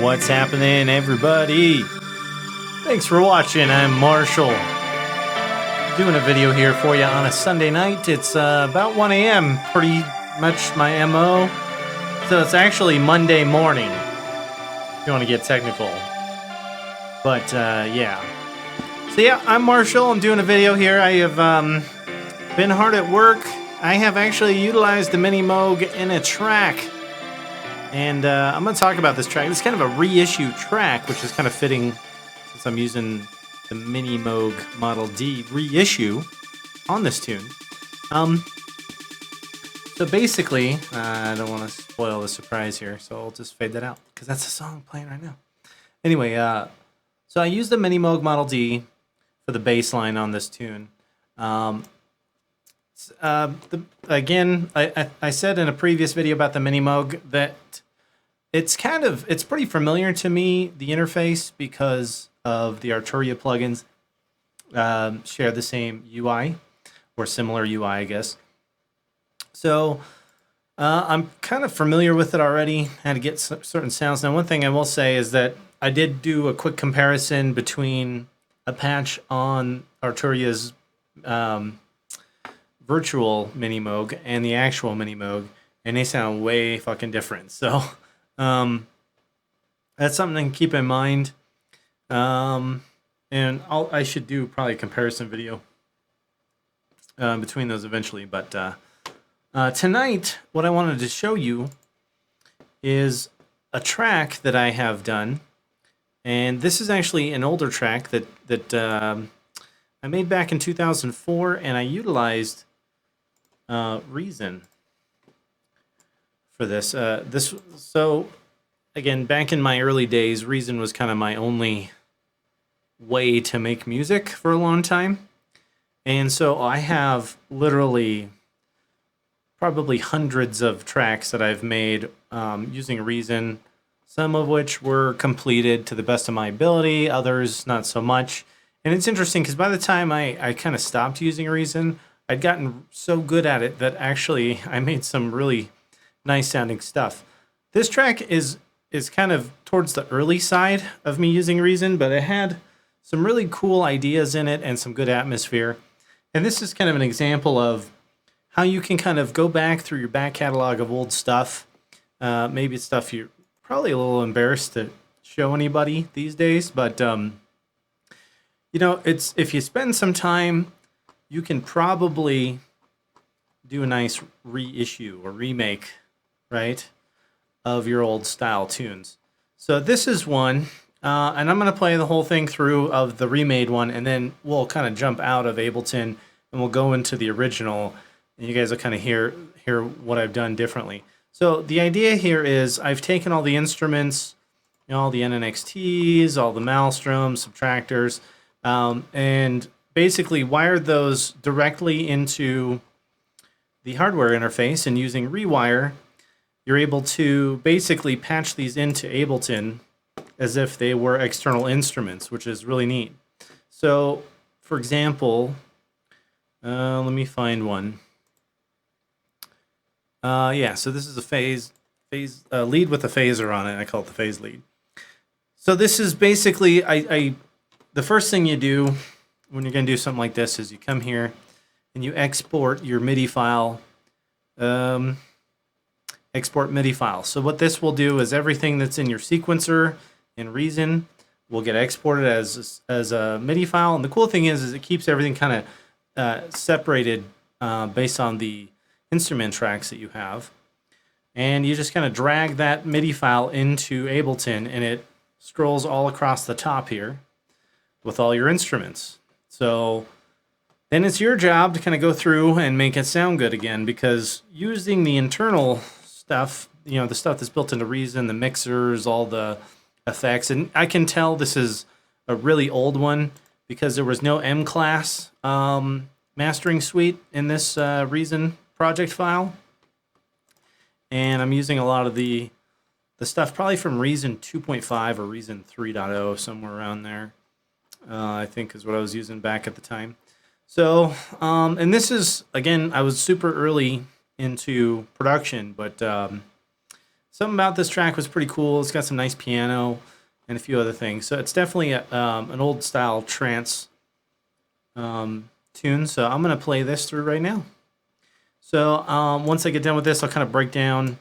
What's happening, everybody? Thanks for watching. I'm Marshall. Doing a video here for you on a Sunday night. It's about 1 a.m. Pretty much my MO. So it's actually Monday morning, if you want to get technical. But yeah. So yeah, I'm Marshall. I'm doing a video here. I have been hard at work. I have actually utilized the MiniMoog in a track. And I'm going to talk about this track. It's kind of a reissue track, which is kind of fitting since I'm using the MiniMoog Model D reissue on this tune. So basically, I don't want to spoil the surprise here, so I'll just fade that out because that's a song playing right now. Anyway, so I used the MiniMoog Model D for the bass line on this tune. Again, I said in a previous video about the MiniMoog that it's pretty familiar to me, the interface, because of the Arturia plugins share the same UI or similar UI, I guess. So I'm kind of familiar with it already, how to get certain sounds. Now, one thing I will say is that I did do a quick comparison between a patch on Arturia's virtual MiniMoog and the actual MiniMoog, and they sound way fucking different. So that's something to keep in mind. And I should do probably a comparison video between those eventually. But tonight, what I wanted to show you is a track that I have done, and this is actually an older track that I made back in 2004, and I utilized Reason for this. So again, back in my early days, Reason was kind of my only way to make music for a long time, and so I have literally probably hundreds of tracks that I've made using Reason. Some of which were completed to the best of my ability, others not so much. And it's interesting because by the time I kind of stopped using Reason, I'd gotten so good at it that actually I made some really nice sounding stuff. This track is kind of towards the early side of me using Reason, but it had some really cool ideas in it and some good atmosphere. And this is kind of an example of how you can kind of go back through your back catalog of old stuff. Maybe it's stuff you're probably a little embarrassed to show anybody these days, but you know, it's if you spend some time, you can probably do a nice reissue or remake, right, of your old style tunes. So this is one, and I'm going to play the whole thing through of the remade one, and then we'll kind of jump out of Ableton and we'll go into the original, and you guys will kind of hear what I've done differently. So the idea here is I've taken all the instruments, you know, all the NNXTs, all the Maelstroms, subtractors, and basically wired those directly into the hardware interface, and using Rewire, you're able to basically patch these into Ableton as if they were external instruments, which is really neat. So, for example, let me find one. Yeah, so this is a phase lead with a phaser on it. I call it the phase lead. So this is basically, the first thing you do when you're going to do something like this is you come here and you export your MIDI file. Export MIDI file. So what this will do is everything that's in your sequencer in Reason will get exported as a MIDI file. And the cool thing is it keeps everything kind of separated based on the instrument tracks that you have, and you just kind of drag that MIDI file into Ableton, and it scrolls all across the top here with all your instruments. So then it's your job to kind of go through and make it sound good again, because using the internal stuff, you know, the stuff that's built into Reason, the mixers, all the effects, and I can tell this is a really old one because there was no M-class mastering suite in this Reason project file, and I'm using a lot of the stuff probably from Reason 2.5 or Reason 3.0, somewhere around there, I think is what I was using back at the time. So and this is, again, I was super early into production, but something about this track was pretty cool. It's got some nice piano and a few other things. So it's definitely an old style trance tune. So I'm going to play this through right now. So once I get done with this, I'll kind of break down.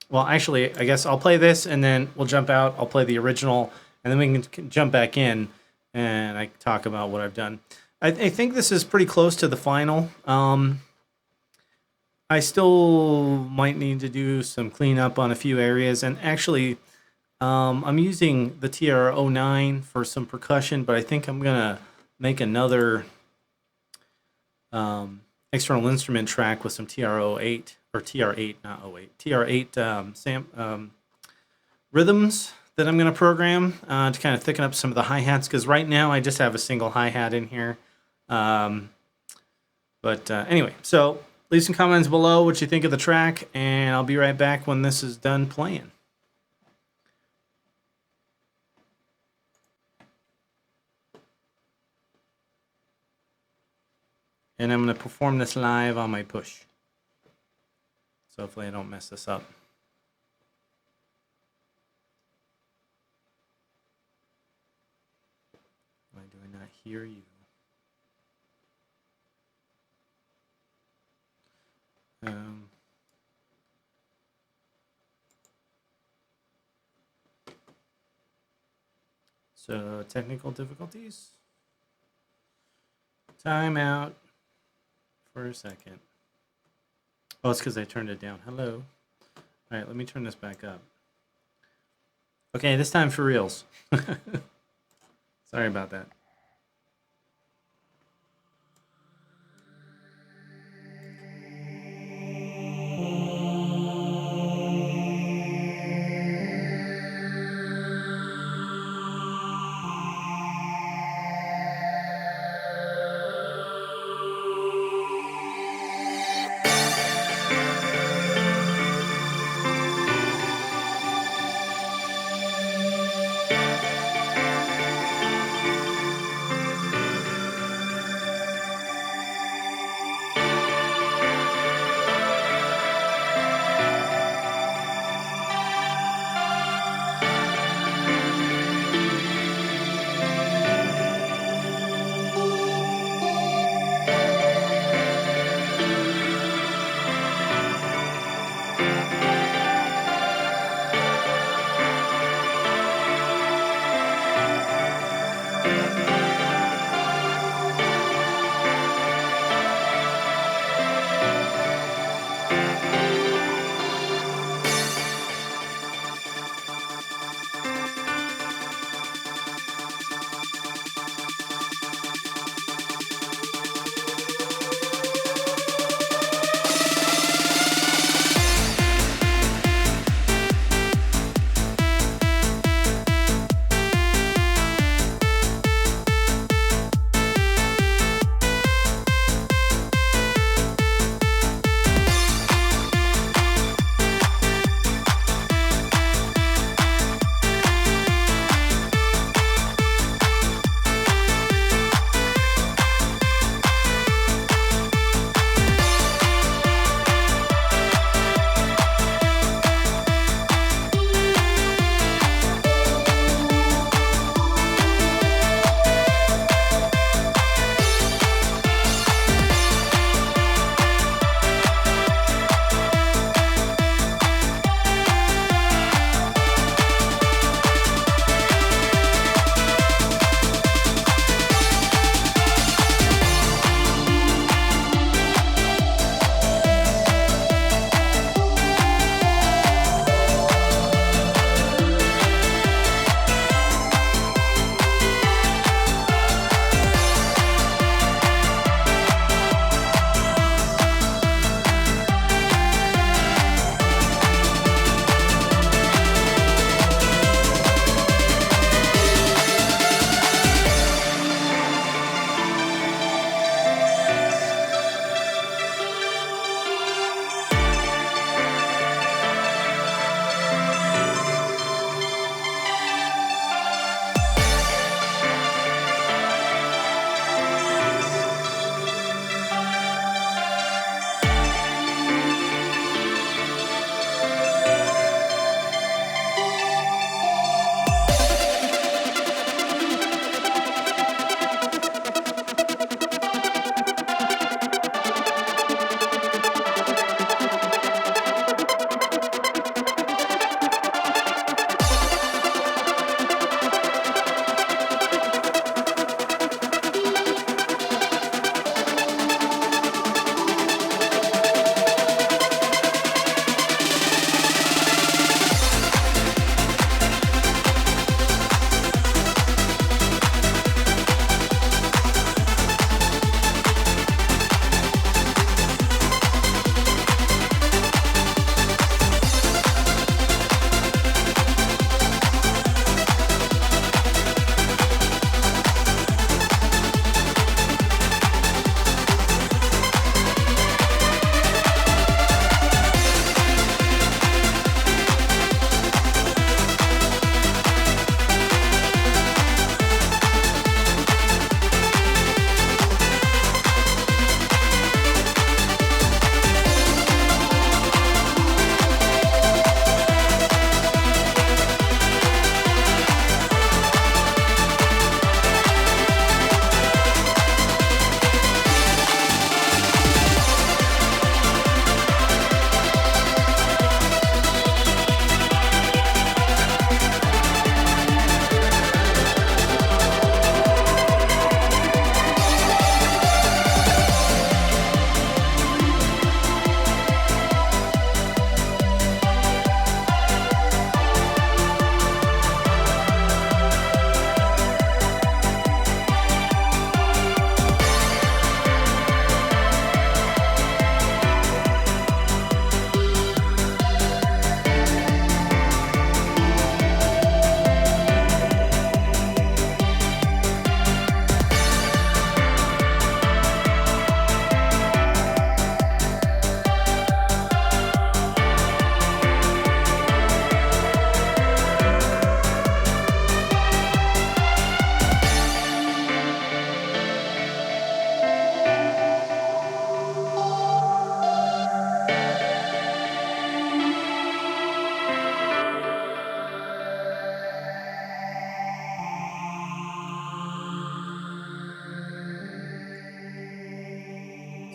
Well, actually, I guess I'll play this and then we'll jump out. I'll play the original and then we can jump back in and I can talk about what I've done. I think this is pretty close to the final. I still might need to do some cleanup on a few areas. And actually, I'm using the TR-09 for some percussion, but I think I'm going to make another external instrument track with some TR-08, or TR-8, not 08, TR-8 rhythms that I'm going to program to kind of thicken up some of the hi-hats, because right now I just have a single hi-hat in here. Anyway, so leave some comments below what you think of the track, and I'll be right back when this is done playing. And I'm going to perform this live on my push. So hopefully I don't mess this up. Why do I not hear you? So technical difficulties. Time out for a second. Oh, it's because I turned it down. Hello. All right, let me turn this back up. Okay, this time for reals. Sorry about that.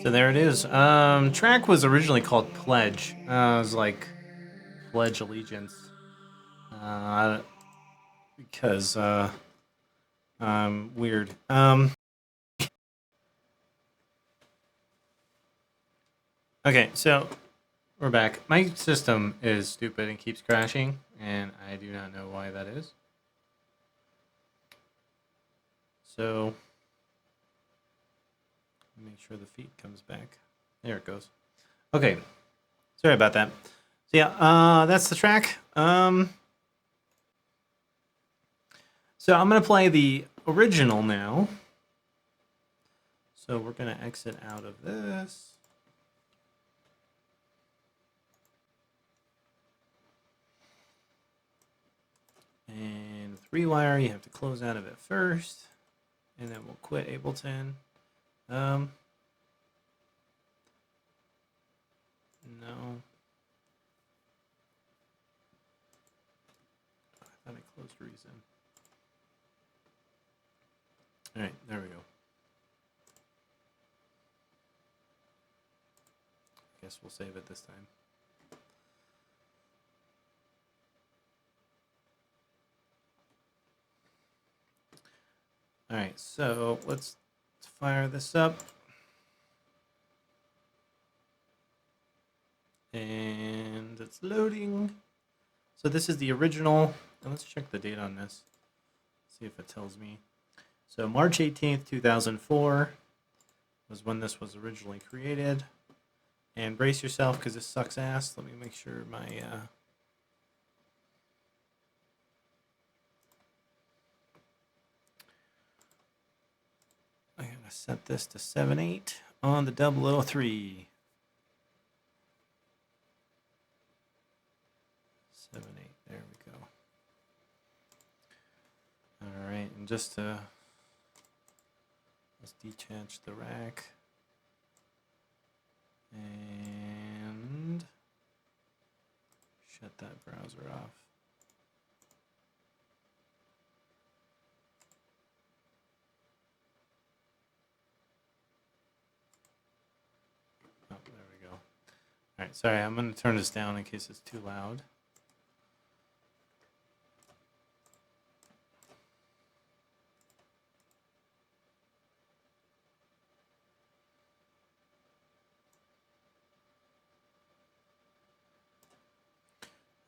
So there it is. Track was originally called Pledge. It was like Pledge Allegiance. Because weird. Okay, so we're back. My system is stupid and keeps crashing, and I do not know why that is. So make sure the feed comes back. There it goes. Okay, sorry about that. So yeah, that's the track. So I'm gonna play the original now. So we're gonna exit out of this. And with Rewire, you have to close out of it first, and then we'll quit Ableton. No. I thought I closed Reason. All right, there we go. Guess we'll save it this time. All right, so let's fire this up. And it's loading. So this is the original. Let's check the date on this. See if it tells me. So March 18th, 2004 was when this was originally created. And brace yourself because this sucks ass. Let me make sure my I gotta set this to 7.8 on the 003. 7.8, there we go. All right, and just to let's detach the rack and shut that browser off. Oh, there we go. All right, sorry, I'm going to turn this down in case it's too loud.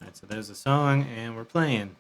All right, so there's the song, and we're playing.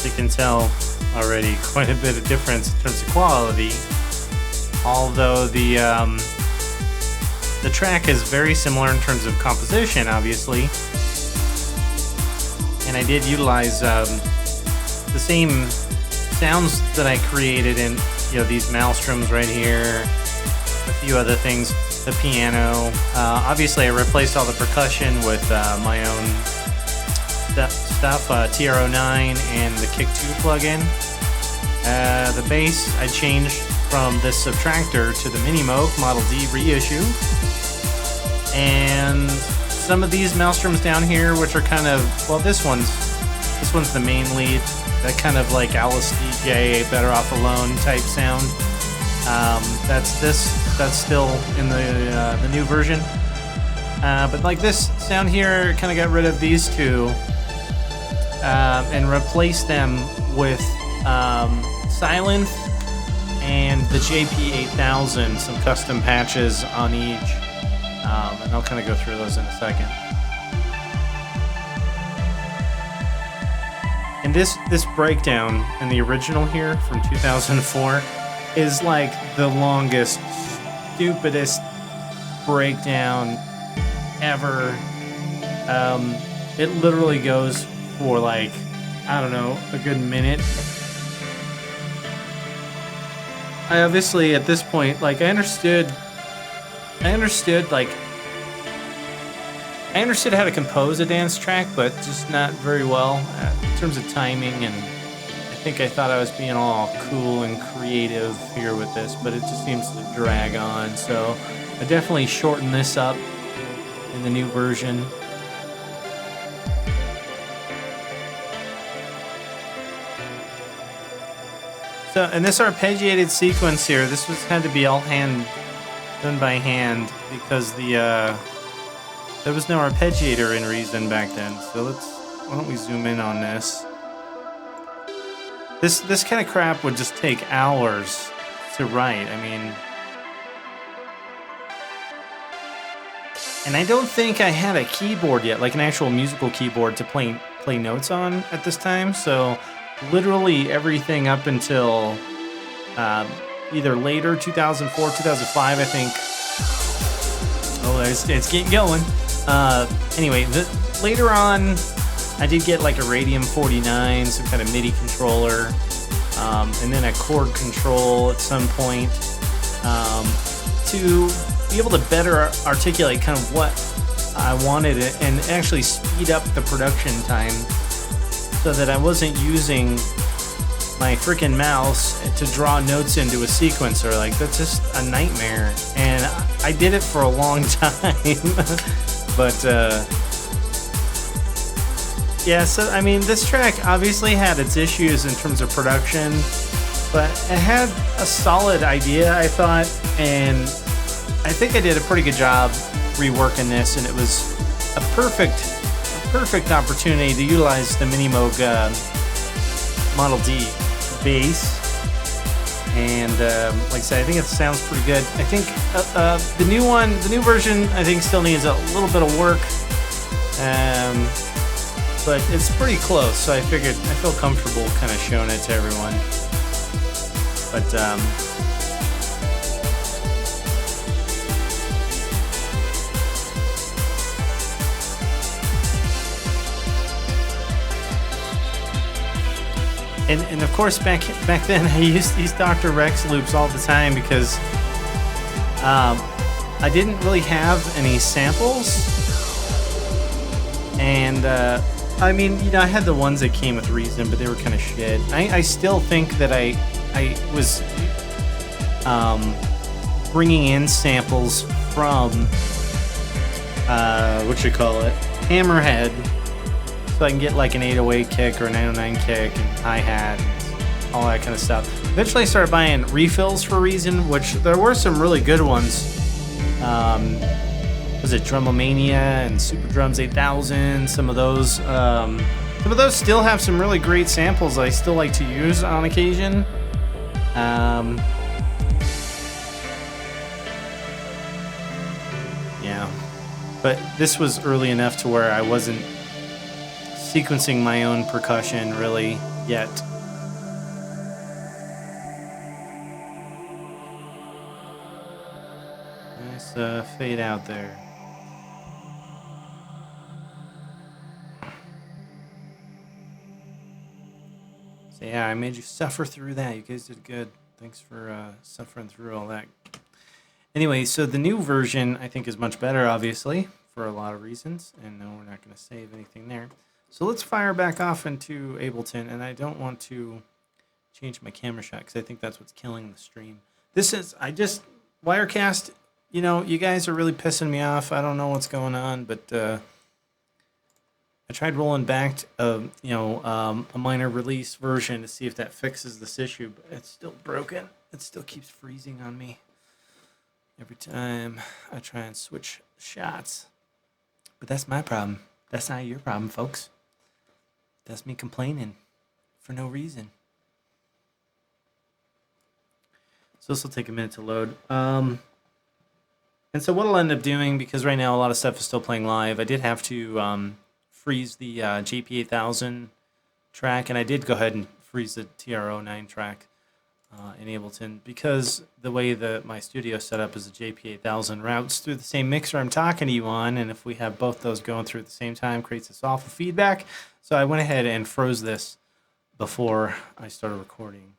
You can tell already quite a bit of difference in terms of quality, although the track is very similar in terms of composition, obviously, and I did utilize the same sounds that I created in these maelstroms right here, a few other things, the piano. Obviously, I replaced all the percussion with my own stuff, TR09 and the Kick 2 plugin. The bass, I changed from this subtractor to the MiniMoog Model D reissue. And some of these maelstroms down here, which are kind of, well, this one's the main lead. That kind of like Alice DJ, Better Off Alone type sound. That's still in the new version. But like this sound here, kind of got rid of these two and replaced them with Silent and the JP8000, some custom patches on each. And I'll kind of go through those in a second. And this breakdown in the original here from 2004 is like the longest, stupidest breakdown ever. It literally goes for like, I don't know, a good minute. I obviously at this point, like, I understood how to compose a dance track, but just not very well in terms of timing, and I thought I was being all cool and creative here with this, but it just seems to drag on, so I definitely shortened this up in the new version. So, and this arpeggiated sequence here, this had to be all done by hand, because there was no arpeggiator in Reason back then. So why don't we zoom in on this? This kind of crap would just take hours to write. I mean, and I don't think I had a keyboard yet, like an actual musical keyboard to play notes on at this time. So literally everything up until either later 2004, 2005, I think. Oh, it's getting going. Anyway, later on, I did get like a Radium 49, some kind of MIDI controller, and then a chord control at some point, to be able to better articulate kind of what I wanted and actually speed up the production time so that I wasn't using my freaking mouse to draw notes into a sequencer. Like, that's just a nightmare. And I did it for a long time. But, yeah, so, I mean, this track obviously had its issues in terms of production, but it had a solid idea, I thought, and I think I did a pretty good job reworking this, and it was a perfect opportunity to utilize the MiniMoog Model D bass. And like I said, I think it sounds pretty good. I think the new version, I think still needs a little bit of work, but it's pretty close. So I feel comfortable kind of showing it to everyone. But And of course, back then, I used these Dr. Rex loops all the time because I didn't really have any samples. And I mean, I had the ones that came with Reason, but they were kind of shit. I still think that I was bringing in samples from Hammerhead. So I can get like an 808 kick or a 909 kick and hi-hat and all that kind of stuff. Eventually I started buying refills for Reason, which there were some really good ones. Was it Drumomania and Super Drums 8000? Some of those still have some really great samples I still like to use on occasion. Yeah, but this was early enough to where I wasn't sequencing my own percussion really yet. Nice fade out there. So yeah, I made you suffer through that. You guys did good. Thanks for suffering through all that. Anyway, so the new version I think is much better, obviously, for a lot of reasons. And no, we're not going to save anything there. So let's fire back off into Ableton. And I don't want to change my camera shot because I think that's what's killing the stream. This is, Wirecast, you know, you guys are really pissing me off. I don't know what's going on, but I tried rolling back, a minor release version to see if that fixes this issue, but it's still broken. It still keeps freezing on me every time I try and switch shots. But that's my problem. That's not your problem, folks. That's me complaining for no reason. So this will take a minute to load. And so what I'll end up doing, because right now a lot of stuff is still playing live, I did have to freeze the JP8000 track, and I did go ahead and freeze the TR09 track in Ableton, because the way that my studio set up is the JP8000 routes through the same mixer I'm talking to you on, and if we have both those going through at the same time, creates this awful feedback. So I went ahead and froze this before I started recording.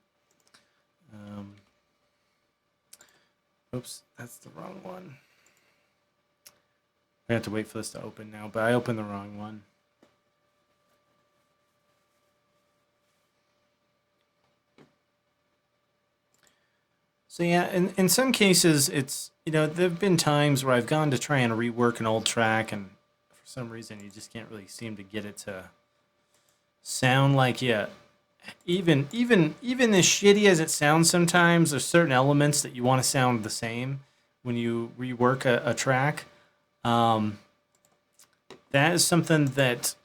Oops, that's the wrong one. I have to wait for this to open now, but I opened the wrong one. So yeah, in some cases, it's, you know, there have been times where I've gone to try and rework an old track, and for some reason you just can't really seem to get it to sound like, yeah, even as shitty as it sounds sometimes, there's certain elements that you want to sound the same when you rework a track. That is something that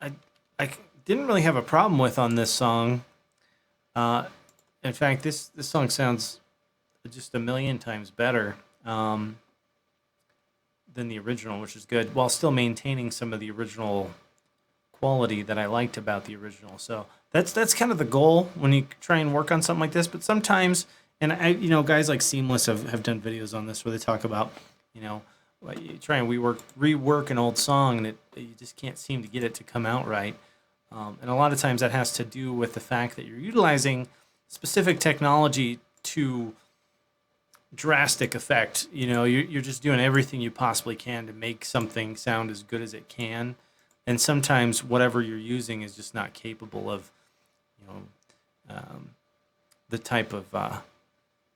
I didn't really have a problem with on this song. In fact, this song sounds just a million times better than the original, which is good, while still maintaining some of the original quality that I liked about the original. So that's kind of the goal when you try and work on something like this. But sometimes, and guys like Seamless have done videos on this where they talk about, you try and rework an old song, and you just can't seem to get it to come out right. And a lot of times that has to do with the fact that you're utilizing specific technology to drastic effect. You're just doing everything you possibly can to make something sound as good as it can. And sometimes whatever you're using is just not capable of, the type of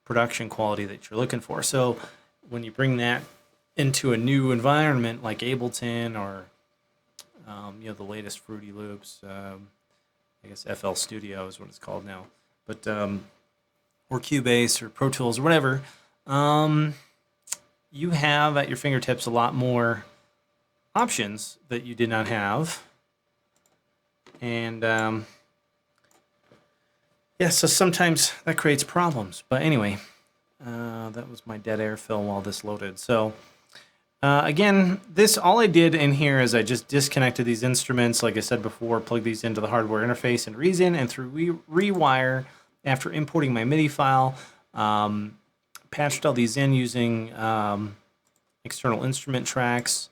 production quality that you're looking for. So when you bring that into a new environment like Ableton or, the latest Fruity Loops, I guess FL Studio is what it's called now, but or Cubase or Pro Tools or whatever, you have at your fingertips a lot more options that you did not have. And so sometimes that creates problems. But anyway, that was my dead air fill while this loaded. So again, all I did in here is I just disconnected these instruments, like I said before, plugged these into the hardware interface in Reason, and through Rewire, after importing my MIDI file, patched all these in using external instrument tracks.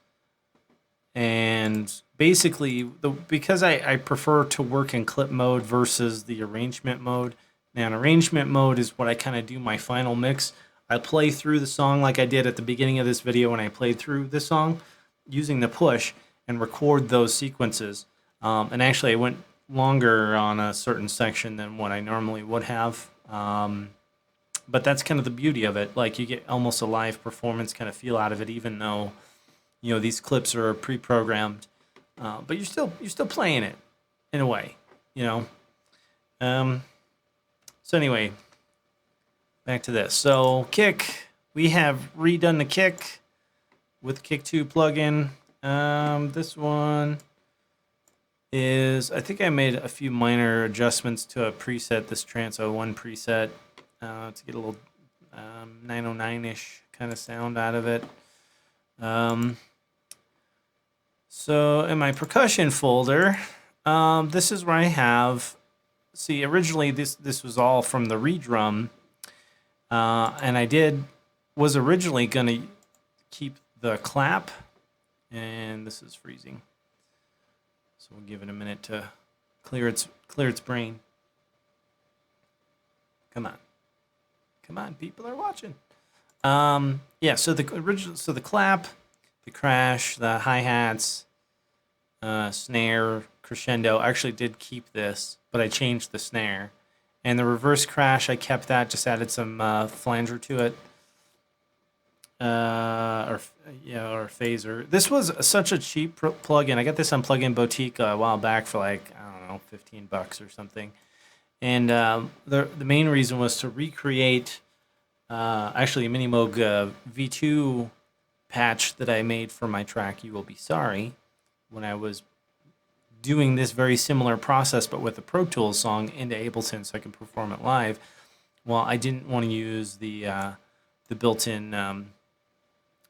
And basically, because I prefer to work in clip mode versus the arrangement mode. Now, in arrangement mode is what I kind of do my final mix. I play through the song like I did at the beginning of this video when I played through the song using the push and record those sequences. And actually, I went longer on a certain section than what I normally would have. But that's kind of the beauty of it. Like, you get almost a live performance kind of feel out of it, even though these clips are pre-programmed, but you're still playing it in a way, So anyway, back to this. So kick, we have redone the kick with Kick 2 plugin. This one is, I think I made a few minor adjustments to a preset, this Trance 01 preset, to get a little 909-ish kind of sound out of it. So in my percussion folder, this is where I have, see, originally this was all from the redrum, and I was originally going to keep the clap, and this is freezing. So we'll give it a minute to clear its brain. Come on. Come on, people are watching. Yeah, so the clap, the crash, the hi-hats, snare, crescendo. I actually did keep this, but I changed the snare. And the reverse crash, I kept that, just added some flanger to it. Or phaser. This was such a cheap plugin. I got this on Plugin Boutique a while back for like, I don't know, $15 or something. And the main reason was to recreate actually a MiniMoog V2 patch that I made for my track You Will Be Sorry when I was doing this very similar process but with a Pro Tools song into Ableton so I can perform it live. Well, I didn't want to use the built-in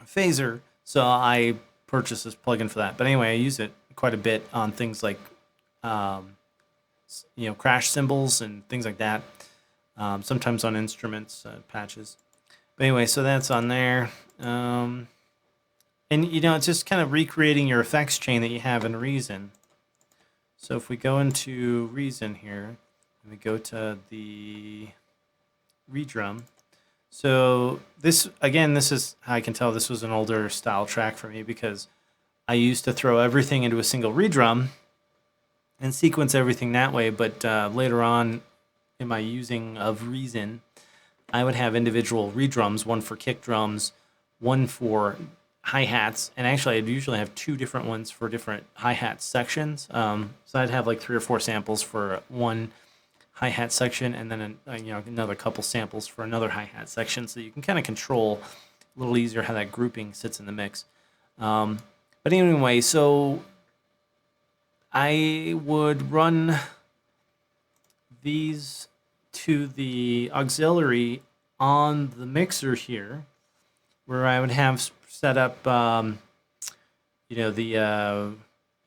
phaser, so I purchased this plugin for that. But anyway, I use it quite a bit on things like crash cymbals and things like that. Sometimes on instruments patches. But anyway, so that's on there. And it's just kind of recreating your effects chain that you have in Reason. So if we go into Reason here, and we go to the redrum. So this is how I can tell this was an older style track for me, because I used to throw everything into a single redrum and sequence everything that way. But later on in my using of Reason, I would have individual redrums, one for kick drums, one for hi-hats, and actually I'd usually have two different ones for different hi-hat sections. So I'd have like 3 or 4 samples for one hi-hat section, and then another couple samples for another hi-hat section, so you can kind of control a little easier how that grouping sits in the mix. But anyway, so I would run these to the auxiliary on the mixer here, where I would have set up, I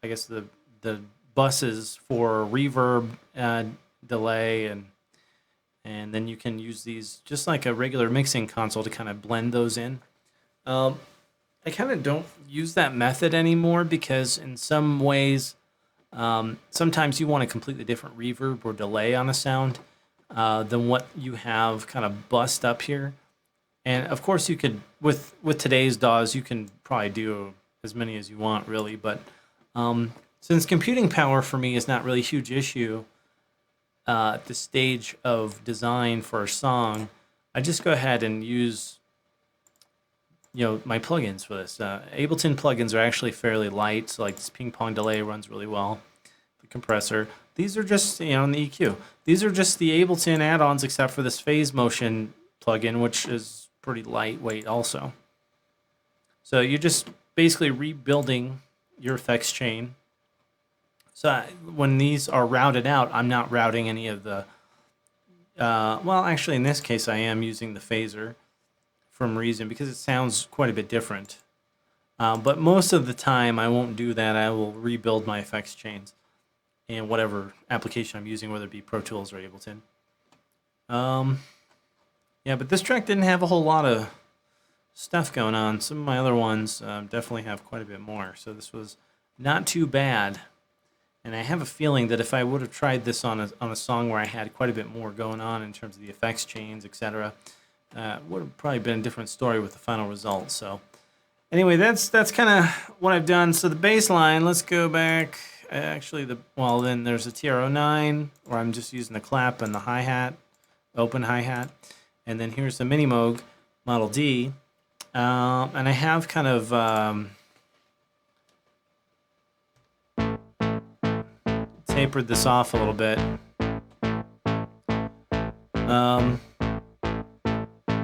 guess the buses for reverb, delay, and then you can use these just like a regular mixing console to kind of blend those in. I kind of don't use that method anymore, because in some ways, sometimes you want a completely different reverb or delay on a sound than what you have kind of bussed up here. And of course you could, with today's DAWs, you can probably do as many as you want, really. But since computing power for me is not really a huge issue at the stage of design for a song, I just go ahead and use my plugins for this. Ableton plugins are actually fairly light, so like this ping pong delay runs really well. The compressor. These are just, in the EQ. These are just the Ableton add-ons, except for this phase motion plugin, which is pretty lightweight also. So you're just basically rebuilding your effects chain. So when these are routed out, I'm not routing any of the, well, actually in this case I am using the phaser from Reason, because it sounds quite a bit different. But most of the time I won't do that. I will rebuild my effects chains in whatever application I'm using, whether it be Pro Tools or Ableton. Yeah, but this track didn't have a whole lot of stuff going on. Some of my other ones definitely have quite a bit more. So this was not too bad. And I have a feeling that if I would have tried this on a song where I had quite a bit more going on in terms of the effects chains, etc., would have probably been a different story with the final result. So anyway, that's kind of what I've done. So the bass line, let's go back. Actually, then there's a TR-09, where I'm just using the clap and the hi-hat, open hi-hat. And then here's the MiniMoog Model D. And I have kind of tapered this off a little bit.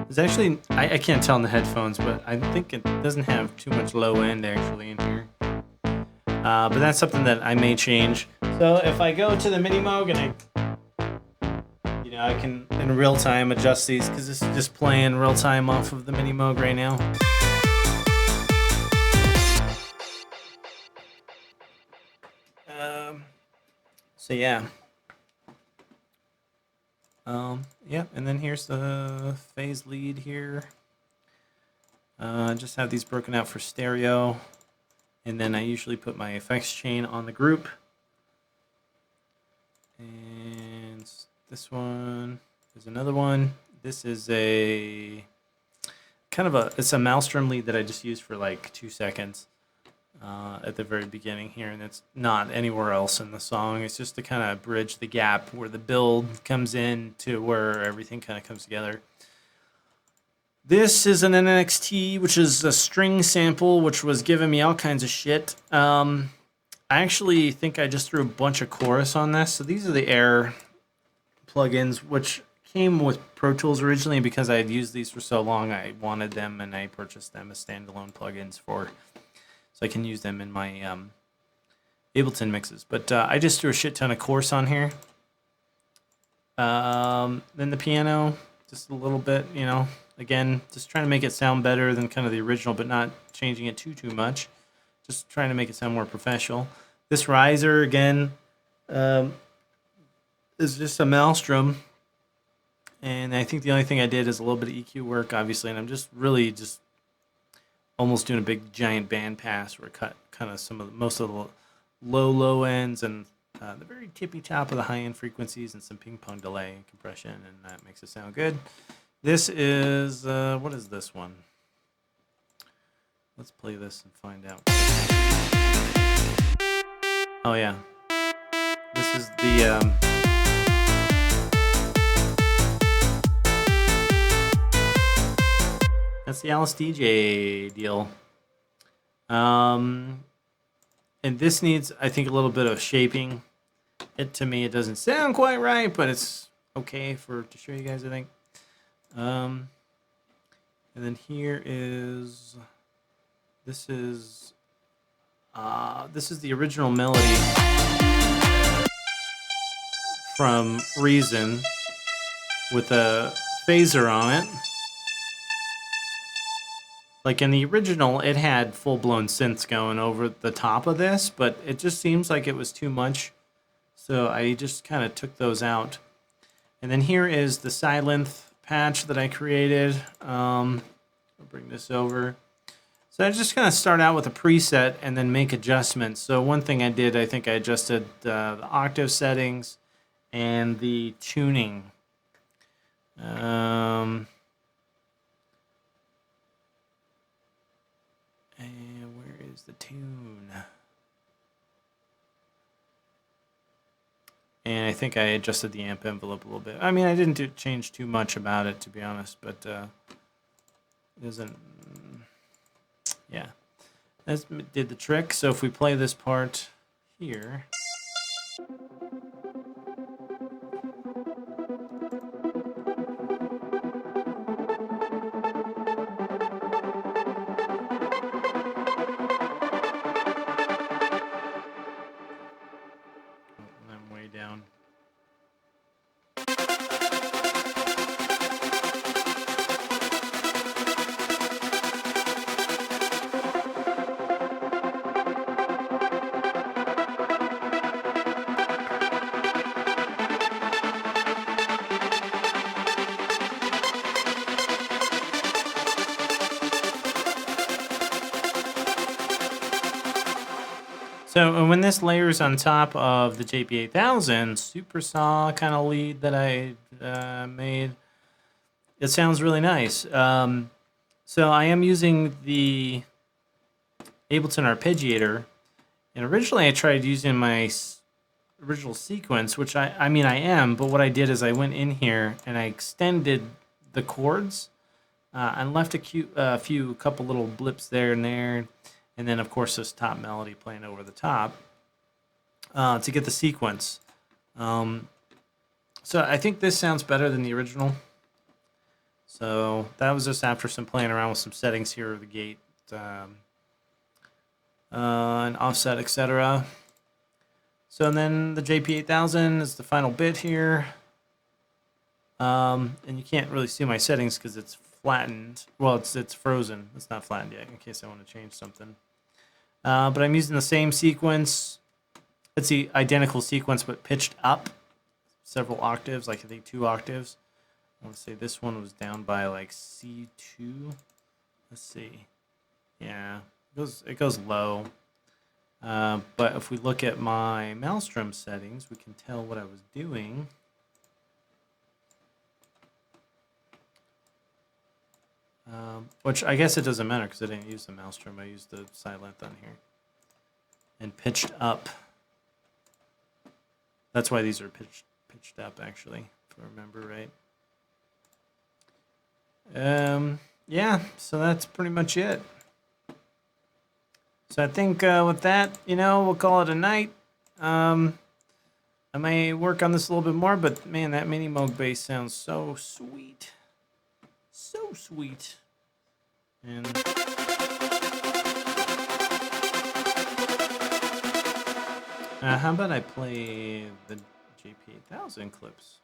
It's actually, I can't tell in the headphones, but I think it doesn't have too much low end actually in here. But that's something that I may change. So if I go to the MiniMoog and I can in real time adjust these, because this is just playing real time off of the MiniMoog right now. So yeah. Yeah, and then here's the phase lead here. Just have these broken out for stereo. And then I usually put my effects chain on the group. And this one, there's another one. This is a kind of it's a maelstrom lead that I just used for like 2 seconds at the very beginning here, and it's not anywhere else in the song. It's just to kind of bridge the gap where the build comes in to where everything kind of comes together. This is an NXT, which is a string sample, which was giving me all kinds of shit. I actually think I just threw a bunch of chorus on this. So these are the Air plugins, which came with Pro Tools originally. Because I had used these for so long, I wanted them, and I purchased them as standalone plugins so I can use them in my Ableton mixes. But I just threw a shit ton of chorus on here. Then the piano, just a little bit, you know. Again, just trying to make it sound better than kind of the original, but not changing it too much. Just trying to make it sound more professional. This riser, again, is just a maelstrom. And I think the only thing I did is a little bit of EQ work, obviously. And I'm just really just almost doing a big giant band pass where I cut kind of most of the low ends and the very tippy top of the high end frequencies and some ping pong delay and compression, and that makes it sound good. This is, what is this one? Let's play this and find out. Oh yeah. This is the, that's the Alice DJ deal. And this needs, I think, a little bit of shaping. To me, it doesn't sound quite right, but it's okay to show you guys, I think. And then here is, this is the original melody from Reason with a phaser on it. Like in the original, it had full-blown synths going over the top of this, but it just seems like it was too much. So I just kind of took those out. And then here is the Silenth patch that I created. I'll bring this over. So I just kind of start out with a preset and then make adjustments. So one thing I did, I think I adjusted the octave settings and the tuning. And where is the tune? And I think I adjusted the amp envelope a little bit. I mean, I didn't change too much about it, to be honest, but it isn't. Yeah, that did the trick. So if we play this part here. I'm way down. So when this layers on top of the JP8000 super saw kind of lead that I made, it sounds really nice. So I am using the Ableton arpeggiator, and originally I tried using my original sequence, which I mean I am, but what I did is I went in here and I extended the chords and left a couple little blips there and there. And then, of course, this top melody playing over the top to get the sequence. So I think this sounds better than the original. So that was just after some playing around with some settings here of the gate and offset, etc. So then the JP8000 is the final bit here. And you can't really see my settings because it's flattened. Well, it's frozen. It's not flattened yet in case I want to change something. But I'm using the same sequence. It's the identical sequence, but pitched up several octaves, like I think 2 octaves. I want to say this one was down by like C2. Let's see. Yeah, it goes low. But if we look at my Maelstrom settings, we can tell what I was doing. Which I guess it doesn't matter because I didn't use the mouse trim. I used the side length on here. And pitched up. That's why these are pitched up, actually, if I remember right. Yeah, so that's pretty much it. So I think with that, we'll call it a night. I may work on this a little bit more, but man, that MiniMoog bass sounds so sweet. So sweet. And how about I play the JP8000 clips?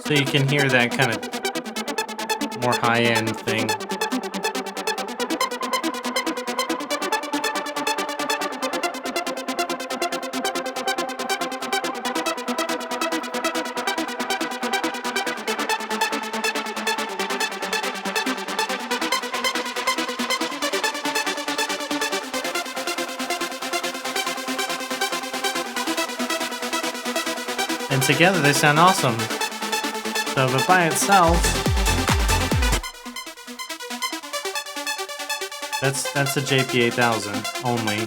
So you can hear that kind of more high-end thing. And together they sound awesome. So, but by itself, that's a JP8000 only.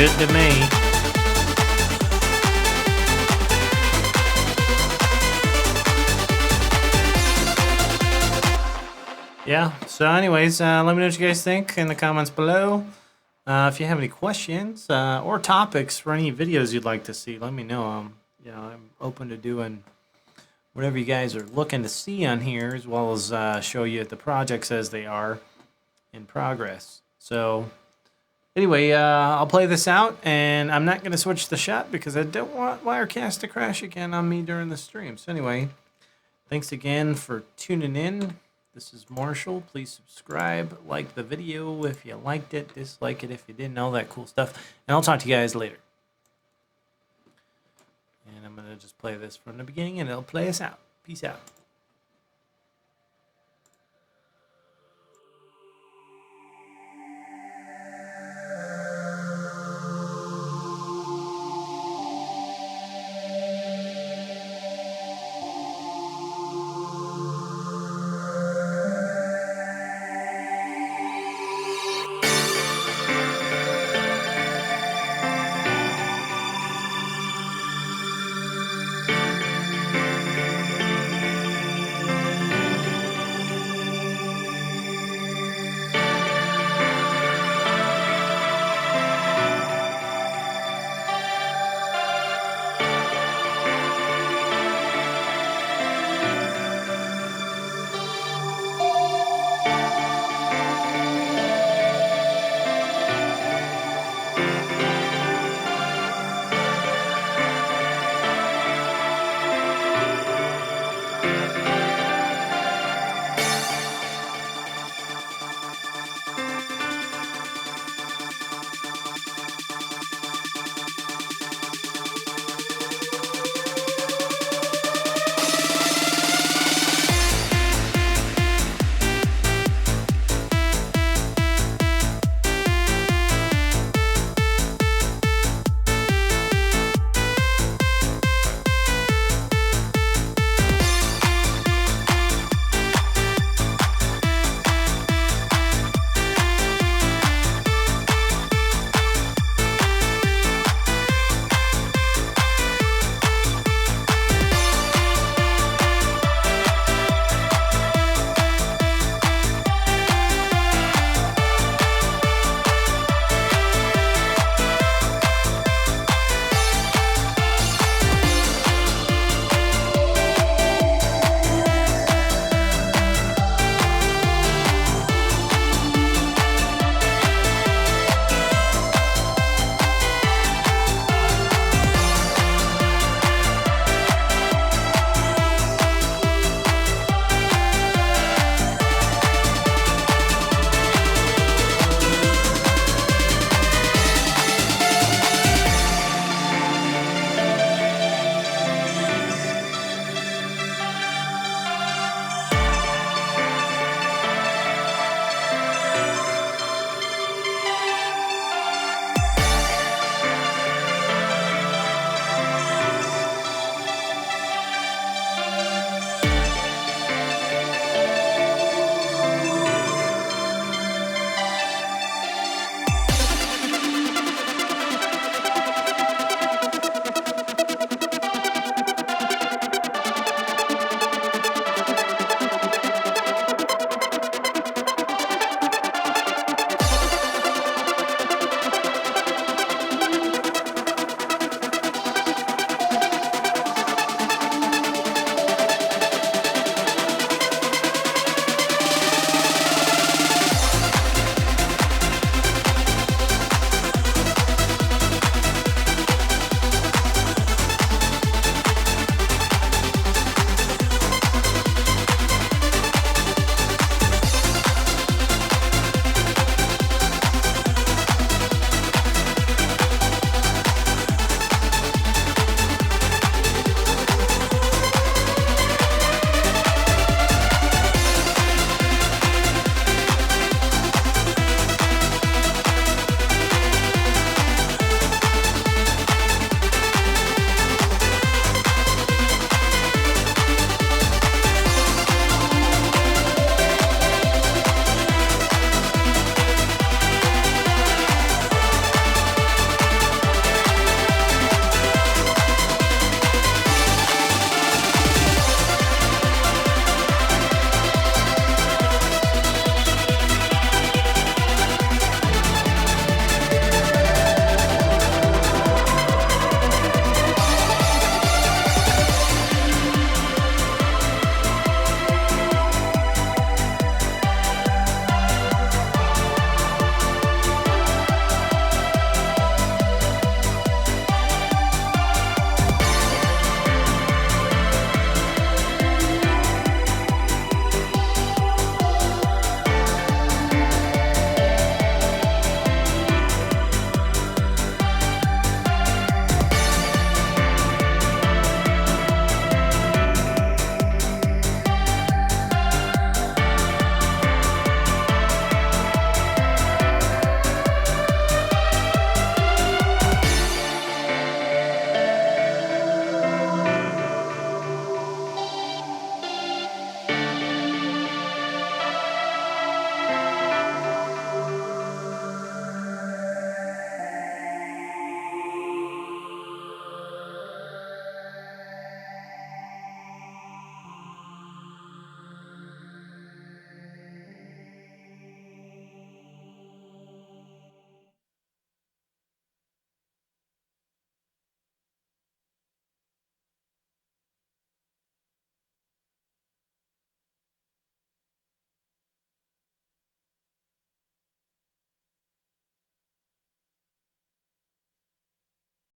Good to me. Yeah, so anyways, let me know what you guys think in the comments below. If you have any questions or topics for any videos you'd like to see, let me know. I'm open to doing whatever you guys are looking to see on here, as well as show you the projects as they are in progress. So anyway, I'll play this out, and I'm not going to switch the shot because I don't want Wirecast to crash again on me during the stream. So anyway, thanks again for tuning in. This is Marshall. Please subscribe, like the video if you liked it, dislike it if you didn't, all that cool stuff. And I'll talk to you guys later. And I'm going to just play this from the beginning, and it'll play us out. Peace out.